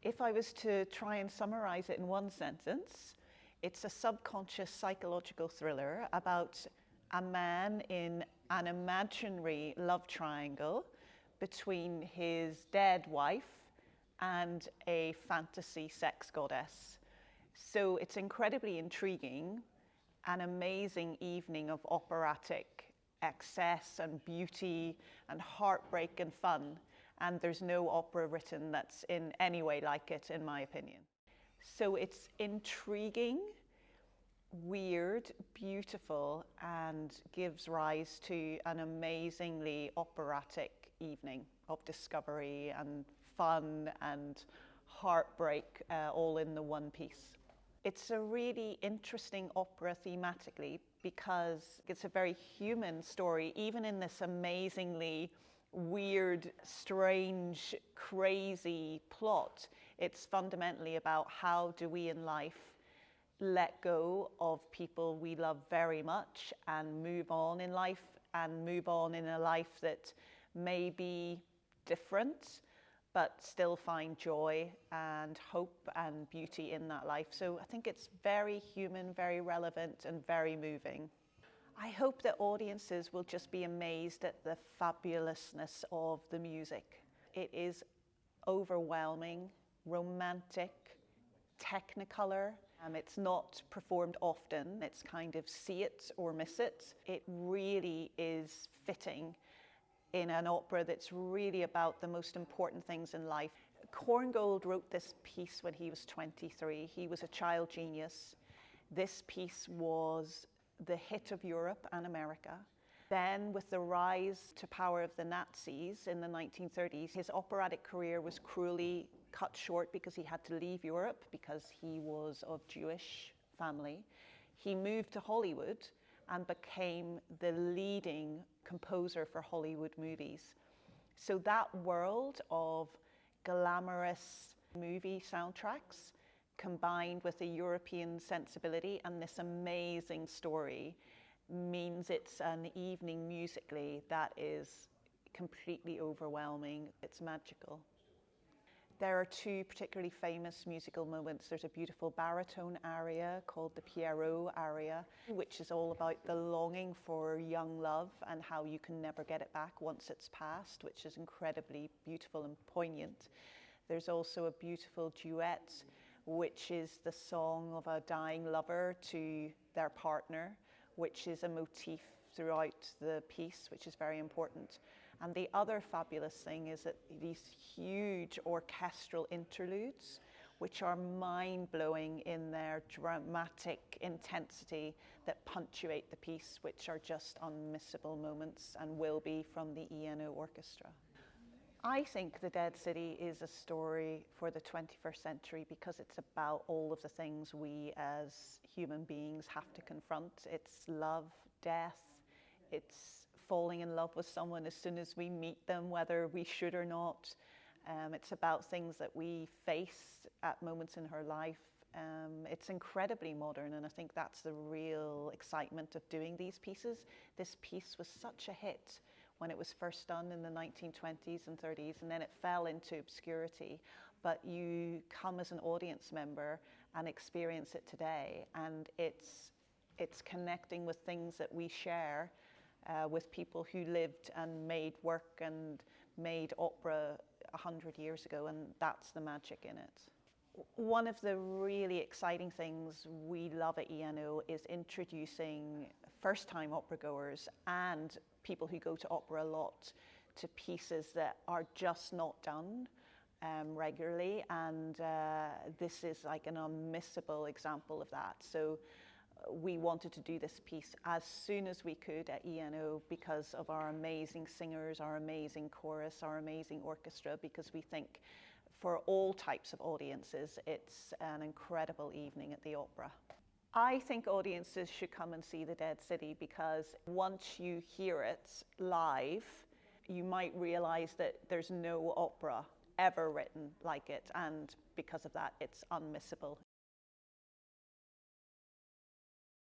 If I was to try and summarize it in one sentence, it's a subconscious psychological thriller about a man in an imaginary love triangle between his dead wife and a fantasy sex goddess. So it's incredibly intriguing, an amazing evening of operatic excess and beauty and heartbreak and fun. And there's no opera written that's in any way like it, in my opinion. So it's intriguing, weird, beautiful, and gives rise to an amazingly operatic evening of discovery and fun and heartbreak, all in the one piece. It's a really interesting opera thematically because it's a very human story, even in this amazingly weird, strange, crazy plot. It's fundamentally about how do we in life let go of people we love very much and move on in life, and move on in a life that may be different but still find joy and hope and beauty in that life. So I think it's very human, very relevant, and very moving. I hope that audiences will just be amazed at the fabulousness of the music. It is overwhelming, romantic, technicolor. It's not performed often. It's kind of see it or miss it. It really is fitting in an opera that's really about the most important things in life. Korngold wrote this piece when he was 23. He was a child genius. This piece was the hit of Europe and America. Then, with the rise to power of the Nazis in the 1930s, his operatic career was cruelly cut short because he had to leave Europe because he was of Jewish family. He moved to Hollywood and became the leading composer for Hollywood movies. So that world of glamorous movie soundtracks combined with a European sensibility and this amazing story means it's an evening musically that is completely overwhelming. It's magical. There are two particularly famous musical moments. There's a beautiful baritone aria called the Pierrot aria, which is all about the longing for young love and how you can never get it back once it's past, which is incredibly beautiful and poignant. There's also a beautiful duet, which is the song of a dying lover to their partner, which is a motif throughout the piece, which is very important. And the other fabulous thing is that these huge orchestral interludes, which are mind-blowing in their dramatic intensity, that punctuate the piece, which are just unmissable moments and will be from the ENO orchestra. I think The Dead City is a story for the 21st century because it's about all of the things we as human beings have to confront. It's love, death, it's falling in love with someone as soon as we meet them, whether we should or not. It's about things that we face at moments in her life. It's incredibly modern, and I think that's the real excitement of doing these pieces. This piece was such a hit when it was first done in the 1920s and 30s, and then it fell into obscurity. But you come as an audience member and experience it today, and it's connecting with things that we share with people who lived and made work and made opera 100 years ago, and that's the magic in it. One of the really exciting things we love at ENO is introducing first-time opera goers and people who go to opera a lot to pieces that are just not done regularly, and this is like an unmissable example of that. So we wanted to do this piece as soon as we could at ENO because of our amazing singers, our amazing chorus, our amazing orchestra, because we think for all types of audiences, it's an incredible evening at the opera. I think audiences should come and see The Dead City because once you hear it live, you might realize that there's no opera ever written like it, and because of that, it's unmissable.